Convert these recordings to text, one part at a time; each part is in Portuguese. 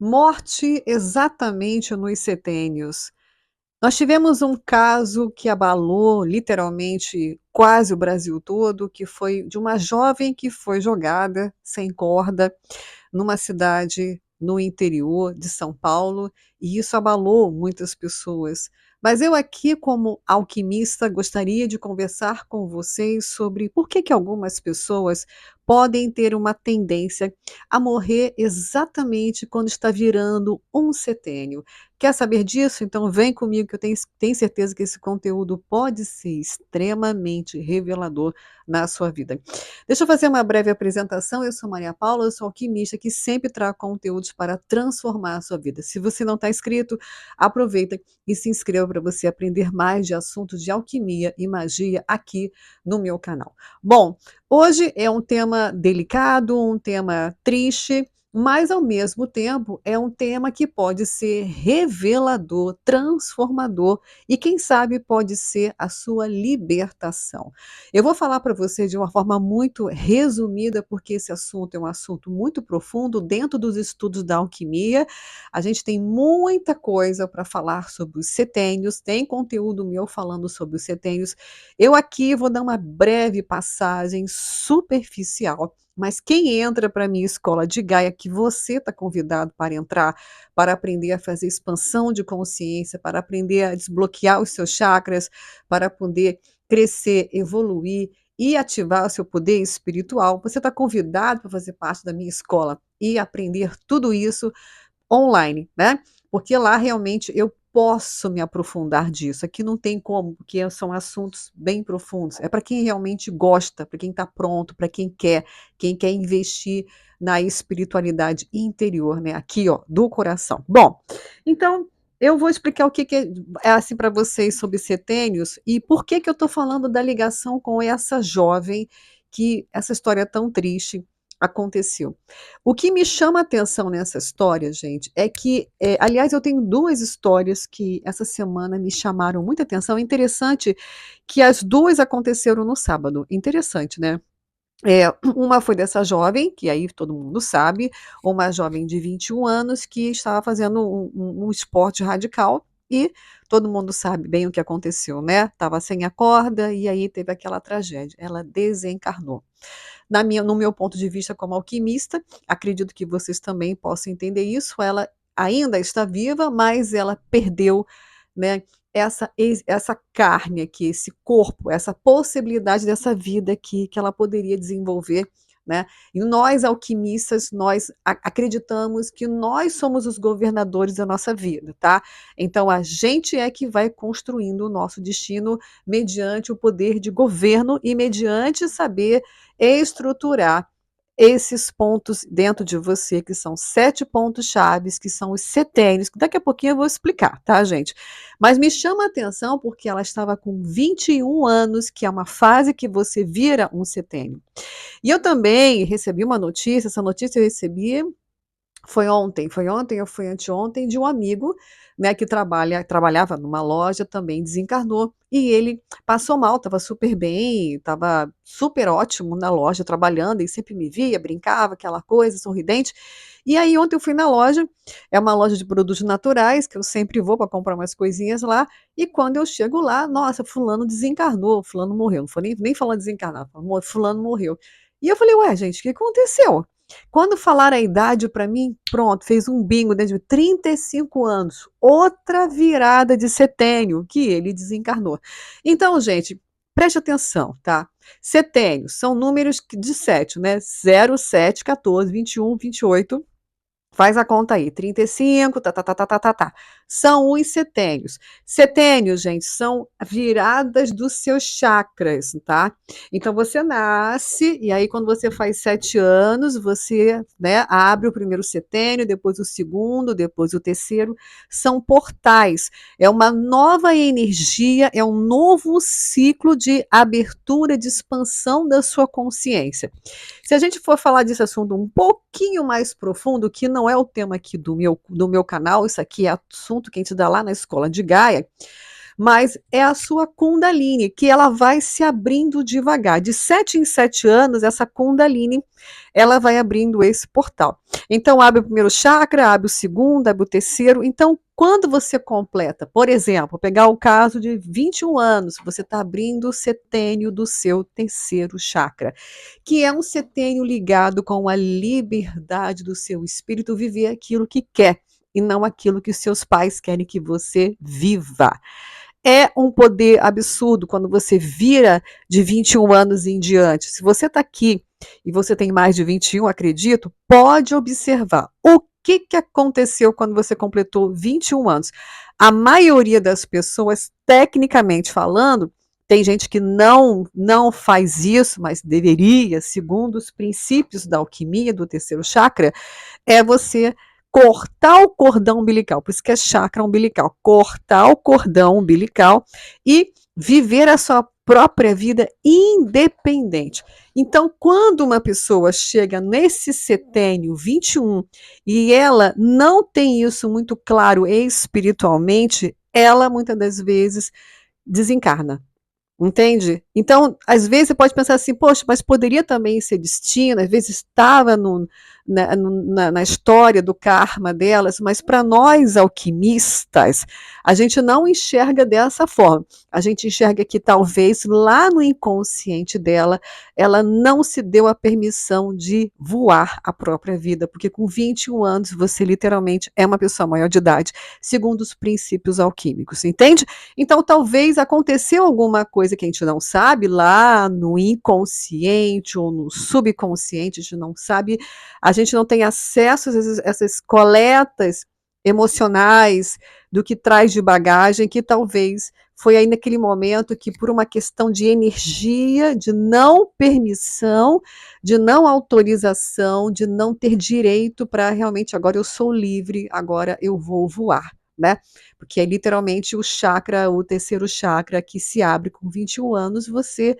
Morte exatamente nos setênios. Nós tivemos um caso que abalou literalmente quase o Brasil todo, que foi de uma jovem que foi jogada sem corda numa cidade no interior de São Paulo, e isso abalou muitas pessoas. Mas eu aqui, como alquimista, gostaria de conversar com vocês sobre por que que algumas pessoas podem ter uma tendência a morrer exatamente quando está virando um setênio. Quer saber disso? Então vem comigo que eu tenho certeza que esse conteúdo pode ser extremamente revelador na sua vida. Deixa eu fazer uma breve apresentação. Eu sou Maria Paula, eu sou alquimista que sempre trago conteúdos para transformar a sua vida. Se você não está inscrito, aproveita e se inscreva para você aprender mais de assuntos de alquimia e magia aqui no meu canal. Bom, hoje é um tema delicado, um tema triste, mas ao mesmo tempo é um tema que pode ser revelador, transformador e quem sabe pode ser a sua libertação. Eu vou falar para você de uma forma muito resumida, porque esse assunto é um assunto muito profundo dentro dos estudos da alquimia. A gente tem muita coisa para falar sobre os setênios, tem conteúdo meu falando sobre os setênios. Eu aqui vou dar uma breve passagem superficial, mas quem entra para a minha escola de Gaia, que você está convidado para entrar, para aprender a fazer expansão de consciência, para aprender a desbloquear os seus chakras, para poder crescer, evoluir e ativar o seu poder espiritual, você está convidado para fazer parte da minha escola e aprender tudo isso online, né? Porque lá realmente eu posso me aprofundar disso. Aqui não tem como, porque são assuntos bem profundos. É para quem realmente gosta, para quem está pronto, para quem quer investir na espiritualidade interior, né? Aqui, ó, do coração. Bom, então eu vou explicar o que, é assim para vocês sobre setênios e por que eu estou falando da ligação com essa jovem que essa história tão triste aconteceu. O que me chama a atenção nessa história, gente, é que, aliás, eu tenho duas histórias que essa semana me chamaram muita atenção. É interessante que as duas aconteceram no sábado. Interessante, né? Uma foi dessa jovem, que aí todo mundo sabe, uma jovem de 21 anos que estava fazendo um esporte radical e todo mundo sabe bem o que aconteceu, né? Estava sem a corda e aí teve aquela tragédia. Ela desencarnou. No meu ponto de vista como alquimista, acredito que vocês também possam entender isso, ela ainda está viva, mas ela perdeu, né, essa carne aqui, esse corpo, essa possibilidade dessa vida aqui que ela poderia desenvolver, né? E nós alquimistas, nós acreditamos que nós somos os governadores da nossa vida, tá? Então a gente é que vai construindo o nosso destino mediante o poder de governo e mediante saber estruturar esses pontos dentro de você, que são 7 pontos chaves, que são os setênios, que daqui a pouquinho eu vou explicar, tá, gente? Mas me chama a atenção porque ela estava com 21 anos, que é uma fase que você vira um setênio. E eu também recebi uma notícia, essa notícia eu recebi foi ontem ou foi anteontem, de um amigo, né, que trabalhava numa loja, também desencarnou, e ele passou mal, estava super bem, estava super ótimo na loja trabalhando, e sempre me via, brincava, aquela coisa, sorridente. E aí ontem eu fui na loja, é uma loja de produtos naturais, que eu sempre vou para comprar umas coisinhas lá, e quando eu chego lá, nossa, fulano desencarnou, fulano morreu, não foi nem falando desencarnar, fulano morreu. E eu falei, ué, gente, o que aconteceu? Quando falaram a idade para mim, pronto, fez um bingo desde 35 anos. Outra virada de setênio que ele desencarnou. Então, gente, preste atenção, tá? Setênios são números de 7, né? 0, 7, 14, 21, 28. Faz a conta aí, 35, tá. São os setênios. Setênios, gente, são viradas dos seus chakras, tá? Então você nasce, e aí quando você faz 7 anos, você, né, abre o primeiro setênio, depois o segundo, depois o terceiro. São portais. É uma nova energia, é um novo ciclo de abertura, de expansão da sua consciência. Se a gente for falar desse assunto um pouquinho mais profundo, que não é o tema aqui do meu canal, isso aqui é assunto que a gente dá lá na escola de Gaia, mas é a sua Kundalini, que ela vai se abrindo devagar. De 7 em 7 anos, essa Kundalini, ela vai abrindo esse portal. Então, abre o primeiro chakra, abre o segundo, abre o terceiro. Então, quando você completa, por exemplo, pegar o caso de 21 anos, você está abrindo o setênio do seu terceiro chakra, que é um setênio ligado com a liberdade do seu espírito viver aquilo que quer e não aquilo que seus pais querem que você viva. É um poder absurdo quando você vira de 21 anos em diante. Se você está aqui e você tem mais de 21, acredito, pode observar o que aconteceu quando você completou 21 anos. A maioria das pessoas, tecnicamente falando, tem gente que não faz isso, mas deveria, segundo os princípios da alquimia do terceiro chakra, é você cortar o cordão umbilical, por isso que é chakra umbilical, cortar o cordão umbilical e viver a sua própria vida independente. Então, quando uma pessoa chega nesse setênio 21 e ela não tem isso muito claro espiritualmente, ela muitas das vezes desencarna. Entende? Então, às vezes você pode pensar assim, poxa, mas poderia também ser destino, às vezes estava na história do karma delas, mas para nós alquimistas, a gente não enxerga dessa forma. A gente enxerga que talvez lá no inconsciente dela, ela não se deu a permissão de voar a própria vida, porque com 21 anos você literalmente é uma pessoa maior de idade, segundo os princípios alquímicos, entende? Então, talvez aconteceu alguma coisa que a gente não sabe lá no inconsciente ou no subconsciente, a gente não sabe, a gente não tem acesso a essas coletas emocionais do que traz de bagagem, que talvez foi aí naquele momento que, por uma questão de energia, de não permissão, de não autorização, de não ter direito para realmente agora eu sou livre, agora eu vou voar, né? Porque é literalmente o chakra, o terceiro chakra que se abre com 21 anos, você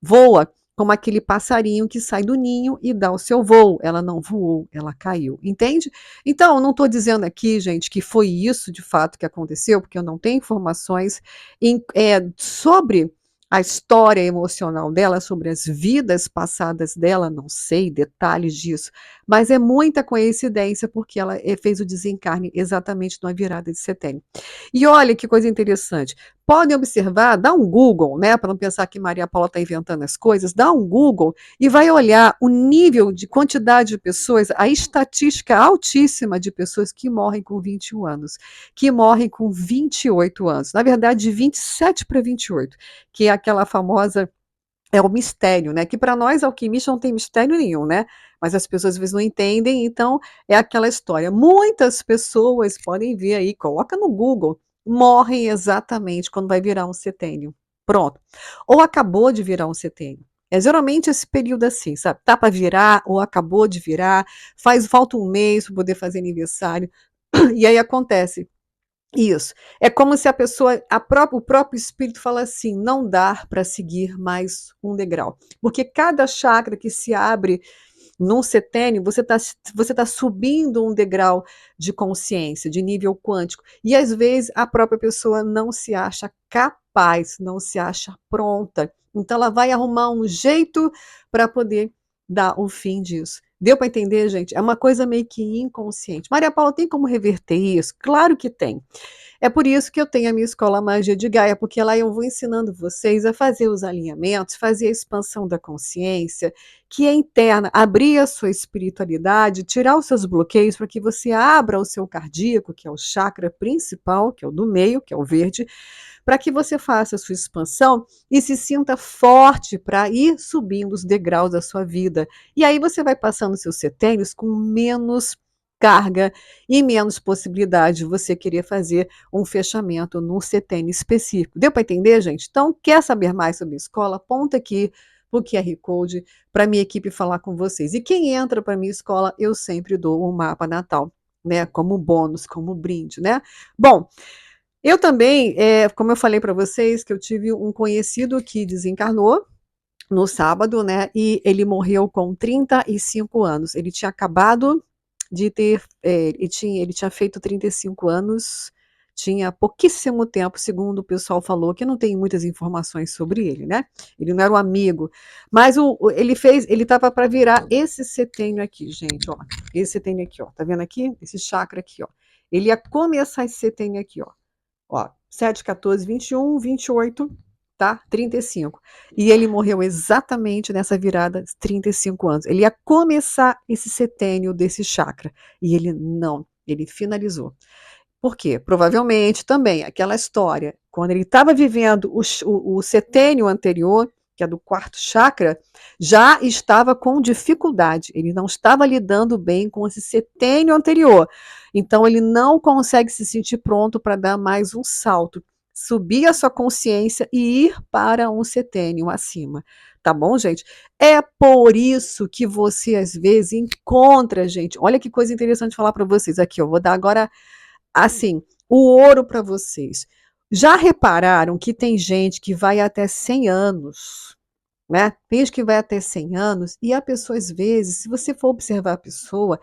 voa como aquele passarinho que sai do ninho e dá o seu voo. Ela não voou, ela caiu, entende? Então, não estou dizendo aqui, gente, que foi isso de fato que aconteceu, porque eu não tenho informações sobre a história emocional dela, sobre as vidas passadas dela, não sei detalhes disso, mas é muita coincidência porque ela fez o desencarne exatamente numa virada de setembro. E olha que coisa interessante. Podem observar, dá um Google, né, para não pensar que Maria Paula está inventando as coisas, dá um Google e vai olhar o nível de quantidade de pessoas, a estatística altíssima de pessoas que morrem com 21 anos, que morrem com 28 anos. Na verdade, de 27 para 28, que é aquela famosa é o mistério, né? Que para nós alquimistas não tem mistério nenhum, né? Mas as pessoas às vezes não entendem, então é aquela história. Muitas pessoas podem ver aí, coloca no Google, morrem exatamente quando vai virar um setênio. Pronto. Ou acabou de virar um setênio. É geralmente esse período assim, sabe? Tá para virar ou acabou de virar, falta um mês para poder fazer aniversário. E aí acontece isso. É como se a pessoa, o próprio espírito fala assim: não dá para seguir mais um degrau. Porque cada chakra que se abre num setênio, você tá subindo um degrau de consciência, de nível quântico. E às vezes a própria pessoa não se acha capaz, não se acha pronta. Então ela vai arrumar um jeito para poder dar o fim disso. Deu para entender, gente? É uma coisa meio que inconsciente. Maria Paula, tem como reverter isso? Claro que tem. É por isso que eu tenho a minha escola Magia de Gaia, porque lá eu vou ensinando vocês a fazer os alinhamentos, fazer a expansão da consciência, que é interna, abrir a sua espiritualidade, tirar os seus bloqueios para que você abra o seu cardíaco, que é o chakra principal, que é o do meio, que é o verde, para que você faça a sua expansão e se sinta forte para ir subindo os degraus da sua vida. E aí você vai passando seus setênios com menos carga e menos possibilidade de você querer fazer um fechamento num setênio específico. Deu para entender, gente? Então, quer saber mais sobre a escola? Aponta aqui o QR Code para minha equipe falar com vocês. E quem entra para minha escola, eu sempre dou um mapa natal, né? Como bônus, como brinde, né? Bom, eu também, como eu falei para vocês, que eu tive um conhecido que desencarnou no sábado, né? E ele morreu com 35 anos. Ele tinha acabado de ter, ele tinha feito 35 anos tinha pouquíssimo tempo, segundo o pessoal falou, que não tem muitas informações sobre ele, né? Ele não era um amigo, mas ele estava para virar esse setênio aqui, gente, ó. Esse setênio aqui, ó. Tá vendo aqui? Esse chakra aqui, ó. Ele ia começar esse setênio aqui, ó, 7, 14, 21, 28, tá? 35. E ele morreu exatamente nessa virada de 35 anos. Ele ia começar esse setênio desse chakra. E ele não, ele finalizou. Por quê? Provavelmente também aquela história, quando ele estava vivendo o setênio anterior, que é do quarto chakra, já estava com dificuldade, ele não estava lidando bem com esse setênio anterior. Então, ele não consegue se sentir pronto para dar mais um salto, subir a sua consciência e ir para um setênio acima. Tá bom, gente? É por isso que você, às vezes, encontra, gente. Olha que coisa interessante falar para vocês. Aqui, eu vou dar agora assim, o ouro para vocês. Já repararam que tem gente que vai até 100 anos, né? Tem gente que vai até 100 anos e a pessoa, às vezes, se você for observar a pessoa,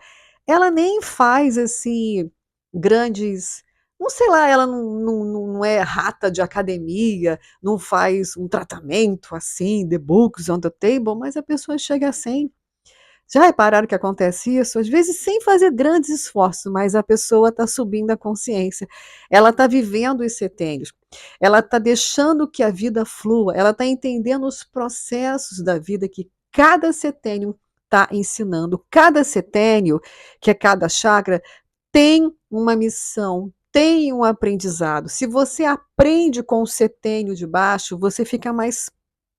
ela nem faz, assim, grandes não sei lá, ela não é rata de academia, não faz um tratamento, assim, the books on the table, mas a pessoa chega a 100. Já repararam que acontece isso? Às vezes sem fazer grandes esforços, mas a pessoa está subindo a consciência. Ela está vivendo os setênios. Ela está deixando que a vida flua. Ela está entendendo os processos da vida que cada setênio está ensinando. Cada setênio, que é cada chakra, tem uma missão, tem um aprendizado. Se você aprende com o setênio de baixo, você fica mais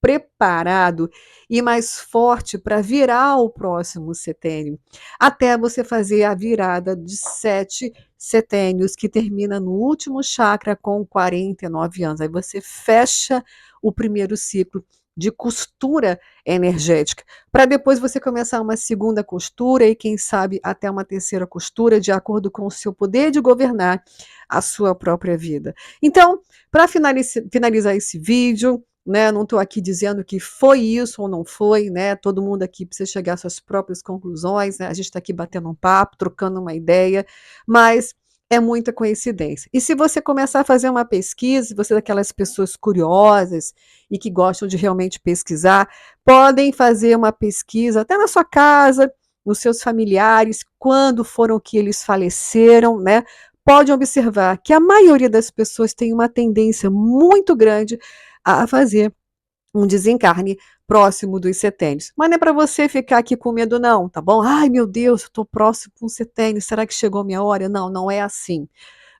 preparado e mais forte para virar o próximo setênio, até você fazer a virada de 7 setênios, que termina no último chakra com 49 anos. Aí você fecha o primeiro ciclo de costura energética, para depois você começar uma segunda costura e, quem sabe, até uma terceira costura, de acordo com o seu poder de governar a sua própria vida. Então, para finalizar esse vídeo, né, não estou aqui dizendo que foi isso ou não foi, né? Todo mundo aqui precisa chegar às suas próprias conclusões, né? A gente está aqui batendo um papo, trocando uma ideia, mas é muita coincidência. E se você começar a fazer uma pesquisa, você é daquelas pessoas curiosas e que gostam de realmente pesquisar, podem fazer uma pesquisa até na sua casa, nos seus familiares, quando foram que eles faleceram, né? Pode observar que a maioria das pessoas tem uma tendência muito grande a fazer um desencarne próximo dos setênios. Mas não é para você ficar aqui com medo, não, tá bom? Ai, meu Deus, eu estou próximo com um setênio, será que chegou a minha hora? Não, não é assim.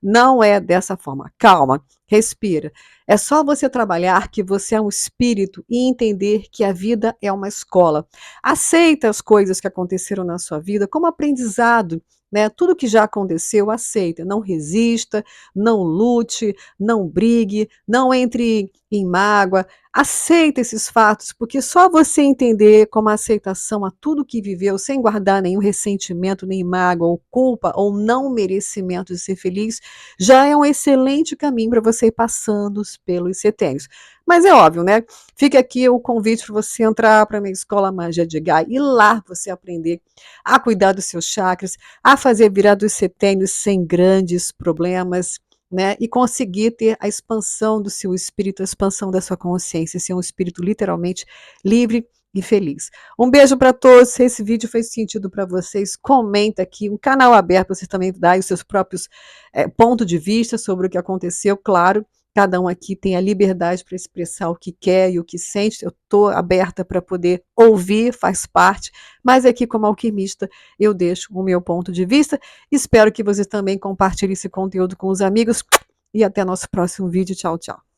Não é dessa forma. Calma, respira. É só você trabalhar que você é um espírito e entender que a vida é uma escola. Aceita as coisas que aconteceram na sua vida como aprendizado, né? Tudo que já aconteceu, aceita. Não resista, não lute, não brigue, não entre em mágoa. Aceita esses fatos, porque só você entender como a aceitação a tudo que viveu, sem guardar nenhum ressentimento, nem mágoa, ou culpa, ou não merecimento de ser feliz, já é um excelente caminho para você ir passando pelos setênios. Mas é óbvio, né? Fica aqui o convite para você entrar para a minha escola Magia de Gaia e lá você aprender a cuidar dos seus chakras, a fazer virar dos setênios sem grandes problemas, né? E conseguir ter a expansão do seu espírito, a expansão da sua consciência, ser um espírito literalmente livre e feliz. Um beijo para todos. Se esse vídeo fez sentido para vocês, comenta aqui. Um canal aberto, você também dá os seus próprios pontos de vista sobre o que aconteceu, claro. Cada um aqui tem a liberdade para expressar o que quer e o que sente. Eu estou aberta para poder ouvir, faz parte. Mas aqui, como alquimista, eu deixo o meu ponto de vista. Espero que você também compartilhe esse conteúdo com os amigos. E até nosso próximo vídeo. Tchau, tchau.